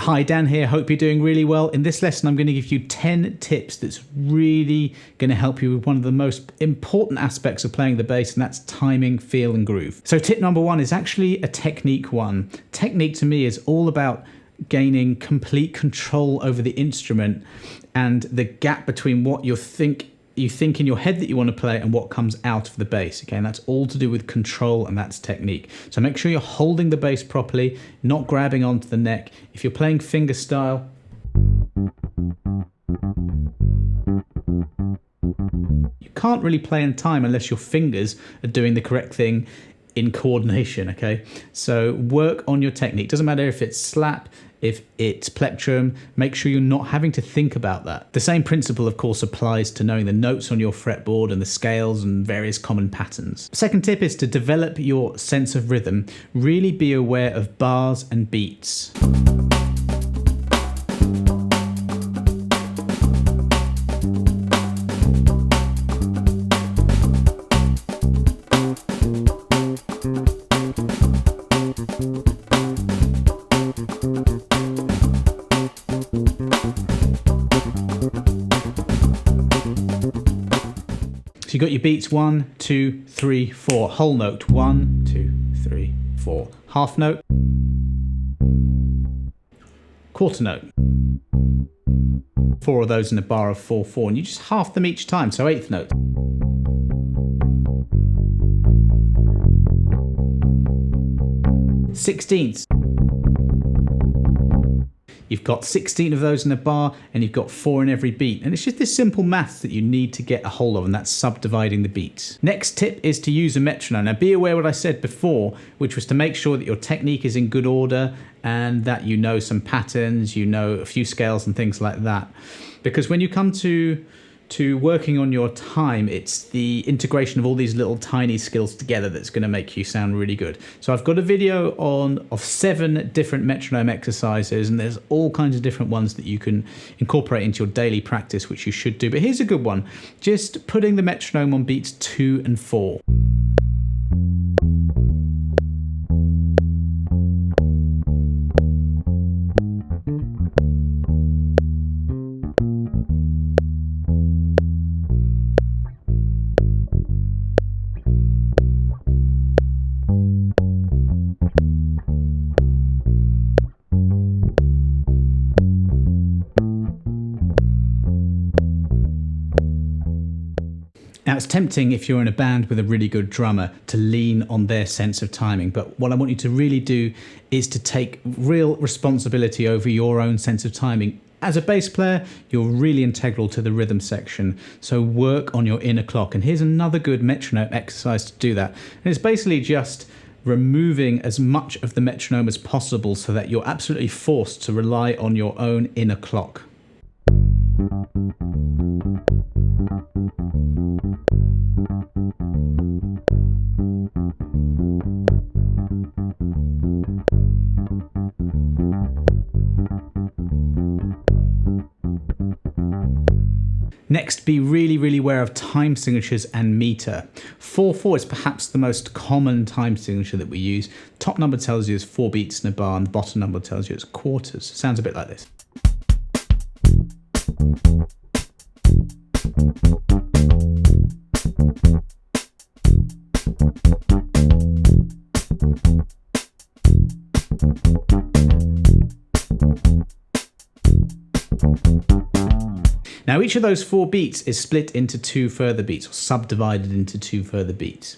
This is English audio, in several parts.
Hi, Dan here. Hope you're doing really well. In this lesson, I'm going to give you 10 tips that's really going to help you with one of the most important aspects of playing the bass, and that's timing, feel, and groove. So tip number one is actually a technique one. Technique to me is all about gaining complete control over the instrument and the gap between what you think in your head that you want to play and what comes out of the bass. Okay, and that's all to do with control, and that's technique. So make sure you're holding the bass properly, not grabbing onto the neck. If you're playing finger style, you can't really play in time unless your fingers are doing the correct thing in coordination. Okay, so work on your technique. Doesn't matter if it's slap, if it's plectrum, make sure you're not having to think about that. The same principle, of course, applies to knowing the notes on your fretboard and the scales and various common patterns. Second tip is to develop your sense of rhythm. Really be aware of bars and beats. So you've got your beats 1, 2, 3, 4. Whole note 1, 2, 3, 4. Half note. Quarter note. 4 of those in a bar of 4, 4. And you just half them each time. So eighth note. Sixteenths. You've got 16 of those in a bar and you've got 4 in every beat. And it's just this simple maths that you need to get a hold of, and that's subdividing the beats. Next tip is to use a metronome. Now be aware what I said before, which was to make sure that your technique is in good order and that you know some patterns, you know a few scales and things like that. Because when you come to working on your time, it's the integration of all these little tiny skills together that's going to make you sound really good. So I've got a video of 7 different metronome exercises, and there's all kinds of different ones that you can incorporate into your daily practice, which you should do. But here's a good one. Just putting the metronome on beats 2 and 4. Now, it's tempting if you're in a band with a really good drummer to lean on their sense of timing, but what I want you to really do is to take real responsibility over your own sense of timing. As a bass player, you're really integral to the rhythm section, so work on your inner clock. And here's another good metronome exercise to do that. And it's basically just removing as much of the metronome as possible so that you're absolutely forced to rely on your own inner clock. Next, be really aware of time signatures and meter. 4/4 is perhaps the most common time signature that we use. Top number tells you it's 4 beats in a bar, and the bottom number tells you it's quarters. Sounds a bit like this. Now each of those 4 beats is split into 2 further beats, or subdivided into 2 further beats.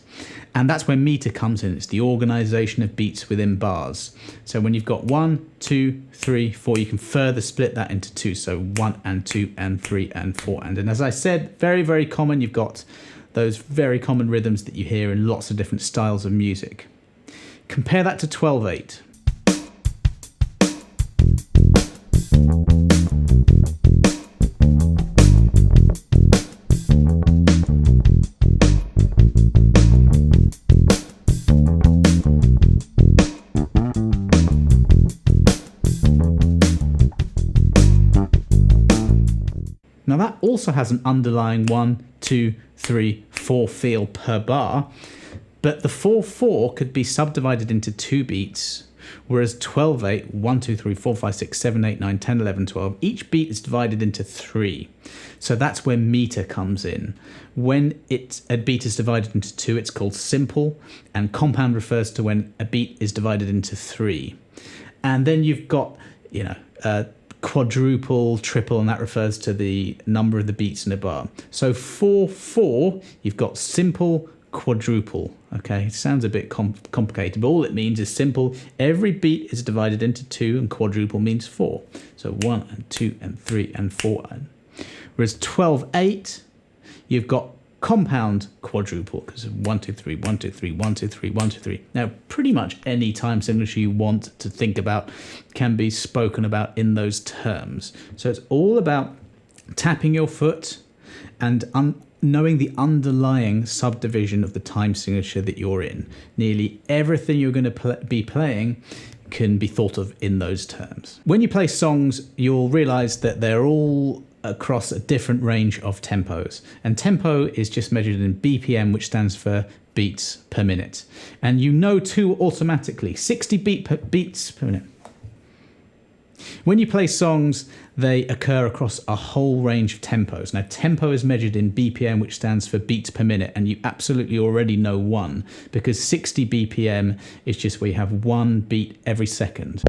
And that's where meter comes in. It's the organization of beats within bars. So when you've got 1, 2, 3, 4, you can further split that into 2. So 1 and 2 and 3 and 4. And as I said, very common. You've got those very common rhythms that you hear in lots of different styles of music. Compare that to 12/8. Now that also has an underlying 1, 2, 3, 4 feel per bar, but the 4/4 could be subdivided into 2 beats Whereas 12/8, 1, 2, 3, 4, 5, 6, 7, 8, 9, 10, 11, 12, each beat is divided into 3. So that's where meter comes in. When a beat is divided into 2, it's called simple, and compound refers to when a beat is divided into 3. And then you've got, quadruple, triple, and that refers to the number of the beats in a bar. So 4/4, you've got simple, quadruple. Okay, it sounds a bit complicated, but all it means is simple. Every beat is divided into 2, and quadruple means 4. So 1 and 2 and 3 and 4. Whereas 12/8, you've got compound quadruple, because 1, 2, 3, 1, 2, 3, 1, 2, 3, 1, 2, 3. Now, pretty much any time signature you want to think about can be spoken about in those terms. So it's all about tapping your foot and knowing the underlying subdivision of the time signature that you're in. Nearly everything you're going to be playing can be thought of in those terms. When you play songs, you'll realize that they're all across a different range of tempos. And tempo is just measured in BPM, which stands for beats per minute. And you know too automatically, 60 beats per minute. When you play songs, they occur across a whole range of tempos. Now, tempo is measured in BPM, which stands for beats per minute, and you absolutely already know 1, because 60 BPM is just where you have 1 beat every second.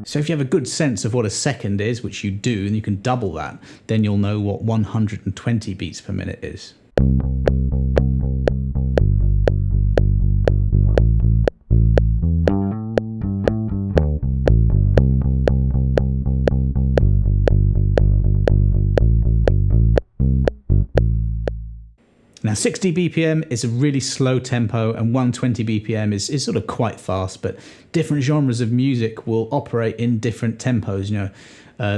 So if you have a good sense of what a second is, which you do, and you can double that, then you'll know what 120 beats per minute is. Now 60 BPM is a really slow tempo, and 120 BPM is sort of quite fast, but different genres of music will operate in different tempos.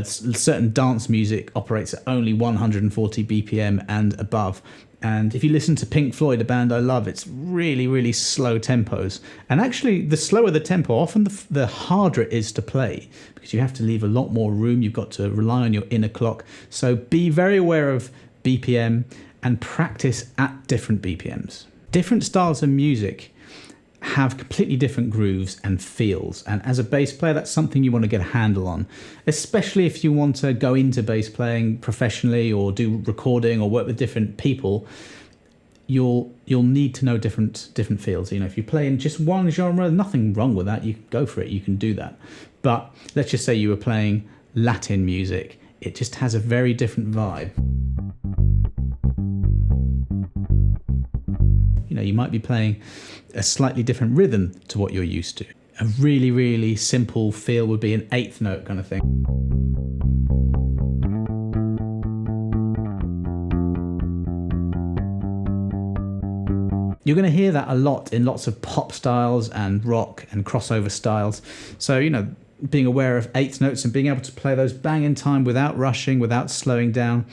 Certain dance music operates at only 140 BPM and above. And if you listen to Pink Floyd, a band I love, it's really, really slow tempos. And actually, the slower the tempo, often the harder it is to play, because you have to leave a lot more room. You've got to rely on your inner clock. So be very aware of BPM and practice at different BPMs. Different styles of music have completely different grooves and feels, and as a bass player, that's something you want to get a handle on, especially if you want to go into bass playing professionally or do recording or work with different people. You'll need to know different feels. If you play in just one genre, nothing wrong with that. You can go for it. You can do that. But let's just say you were playing Latin music. It just has a very different vibe. You might be playing a slightly different rhythm to what you're used to. A really, really simple feel would be an 8th note kind of thing. You're going to hear that a lot in lots of pop styles and rock and crossover styles. So, being aware of 8th notes and being able to play those bang in time without rushing, without slowing down.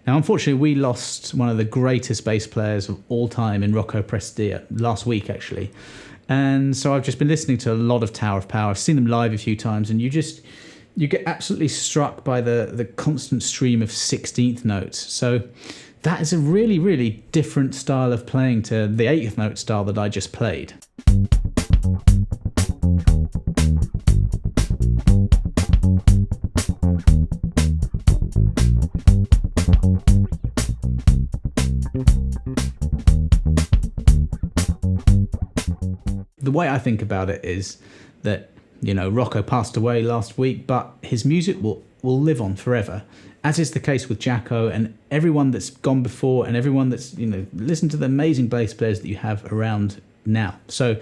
Now, unfortunately, we lost one of the greatest bass players of all time in Rocco Prestia last week, actually. And so I've just been listening to a lot of Tower of Power. I've seen them live a few times, and you get absolutely struck by the constant stream of 16th notes. So that is a really, really different style of playing to the 8th note style that I just played. The way I think about it is that, Rocco passed away last week, but his music will live on forever, as is the case with Jacko and everyone that's gone before and everyone that's, listen to the amazing bass players that you have around now. So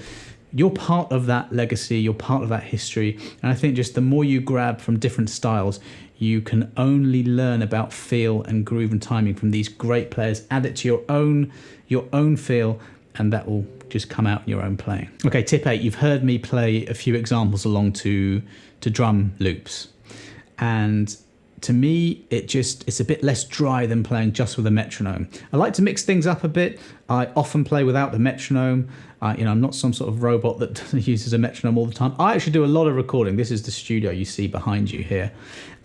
you're part of that legacy, you're part of that history, and I think just the more you grab from different styles, you can only learn about feel and groove and timing from these great players. Add it to your own feel, and that will just come out in your own playing. Okay, tip 8, you've heard me play a few examples along to drum loops. And to me, it's a bit less dry than playing just with a metronome. I like to mix things up a bit. I often play without the metronome. I'm not some sort of robot that uses a metronome all the time. I actually do a lot of recording. This is the studio you see behind you here.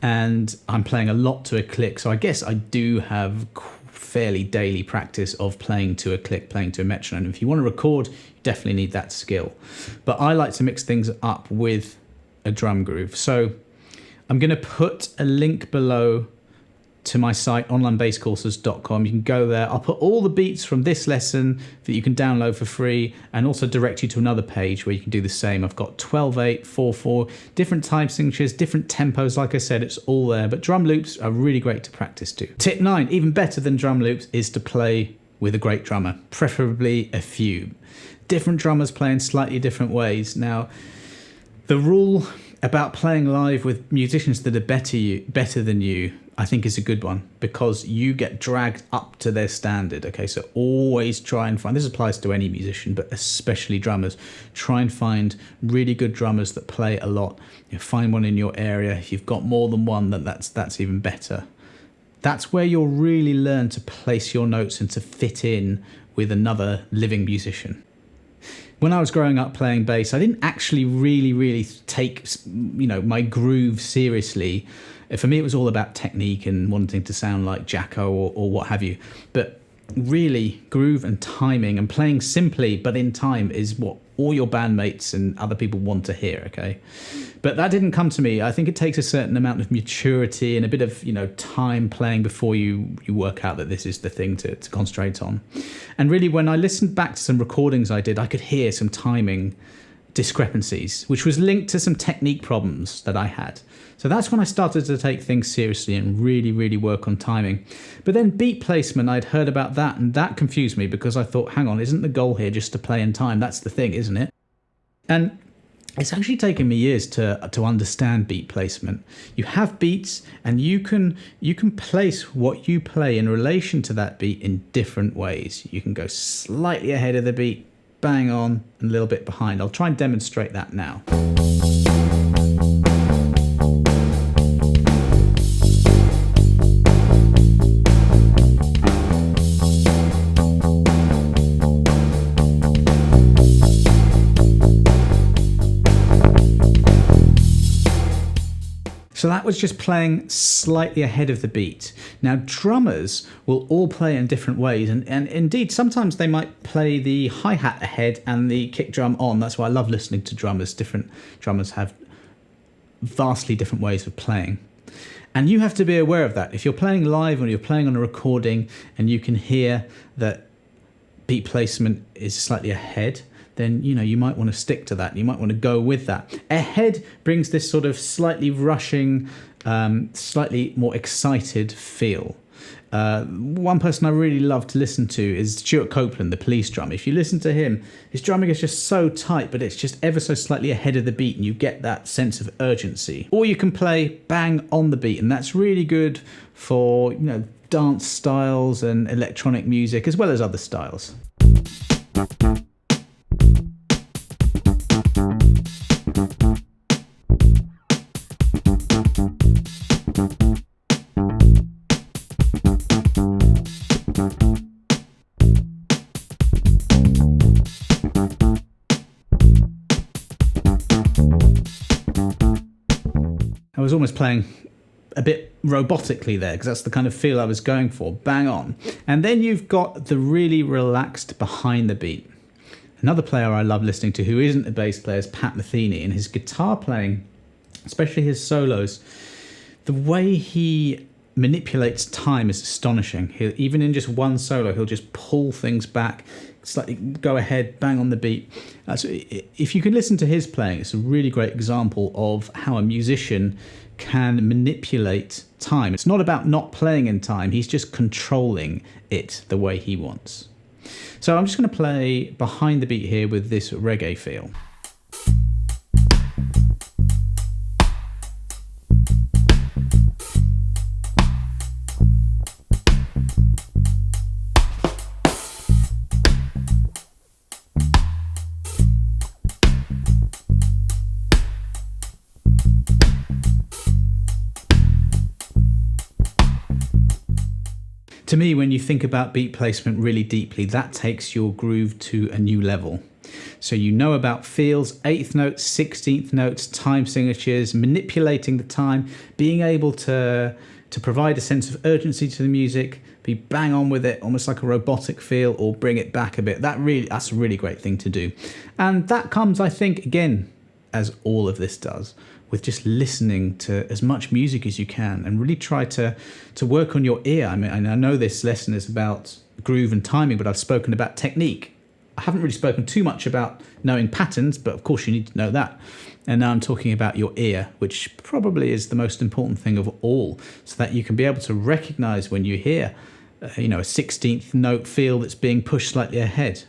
And I'm playing a lot to a click. So I guess I do have fairly daily practice of playing to a click, playing to a metronome. If you want to record, you definitely need that skill. But I like to mix things up with a drum groove. So I'm going to put a link below to my site, onlinebasscourses.com. You can go there. I'll put all the beats from this lesson that you can download for free, and also direct you to another page where you can do the same. I've got 12/8, 4/4, different time signatures, different tempos. Like I said, it's all there, but drum loops are really great to practice to. Tip 9, even better than drum loops, is to play with a great drummer, preferably a few. Different drummers play in slightly different ways. Now, the rule about playing live with musicians that are better than you, I think is a good one, because you get dragged up to their standard. Okay, so always try and find, this applies to any musician, but especially drummers, try and find really good drummers that play a lot. Find one in your area. If you've got more than one, then that's even better. That's where you'll really learn to place your notes and to fit in with another living musician. When I was growing up playing bass, I didn't actually really take my groove seriously. For me, it was all about technique and wanting to sound like Jacko or what have you. But really, groove and timing and playing simply but in time is what all your bandmates and other people want to hear, okay? But that didn't come to me. I think it takes a certain amount of maturity and a bit of time playing before you work out that this is the thing to concentrate on. And really, when I listened back to some recordings I did, I could hear some timing discrepancies, which was linked to some technique problems that I had. So that's when I started to take things seriously and really work on timing. But then beat placement, I'd heard about that, and that confused me because I thought, hang on, isn't the goal here just to play in time? That's the thing, isn't it? And it's actually taken me years to understand beat placement. You have beats, and you can place what you play in relation to that beat in different ways. You can go slightly ahead of the beat, bang on, and a little bit behind. I'll try and demonstrate that now. So that was just playing slightly ahead of the beat. Now, drummers will all play in different ways, and indeed, sometimes they might play the hi-hat ahead and the kick drum on. That's why I love listening to drummers. Different drummers have vastly different ways of playing. And you have to be aware of that. If you're playing live or you're playing on a recording and you can hear that beat placement is slightly ahead, then you might want to stick to that. You might want to go with that. Ahead brings this sort of slightly rushing, slightly more excited feel. One person I really love to listen to is Stuart Copeland, the Police drummer. If you listen to him, his drumming is just so tight, but it's just ever so slightly ahead of the beat, and you get that sense of urgency. Or you can play bang on the beat, and that's really good for dance styles and electronic music, as well as other styles. I was almost playing a bit robotically there because that's the kind of feel I was going for. Bang on. And then you've got the really relaxed behind the beat. Another player I love listening to who isn't a bass player is Pat Metheny, and his guitar playing, especially his solos, the way he manipulates time is astonishing. Even in just one solo, he'll just pull things back, slightly go ahead, bang on the beat. So if you can listen to his playing, it's a really great example of how a musician can manipulate time. It's not about not playing in time, he's just controlling it the way he wants. So I'm just going to play behind the beat here with this reggae feel. To me, when you think about beat placement really deeply, that takes your groove to a new level. So you know about feels, eighth notes, 16th notes, time signatures, manipulating the time, being able to provide a sense of urgency to the music, be bang on with it, almost like a robotic feel, or bring it back a bit. That's a really great thing to do. And that comes, I think, again, as all of this does, with just listening to as much music as you can and really try to work on your ear. I mean, I know this lesson is about groove and timing, but I've spoken about technique. I haven't really spoken too much about knowing patterns, but of course you need to know that. And now I'm talking about your ear, which probably is the most important thing of all, so that you can be able to recognize when you hear, a 16th note feel that's being pushed slightly ahead.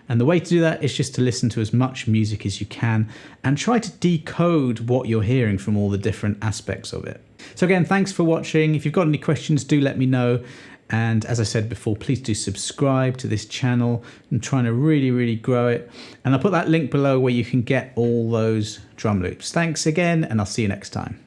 And the way to do that is just to listen to as much music as you can and try to decode what you're hearing from all the different aspects of it. So again, thanks for watching. If you've got any questions, do let me know. And as I said before, please do subscribe to this channel. I'm trying to really, really grow it. And I'll put that link below where you can get all those drum loops. Thanks again, and I'll see you next time.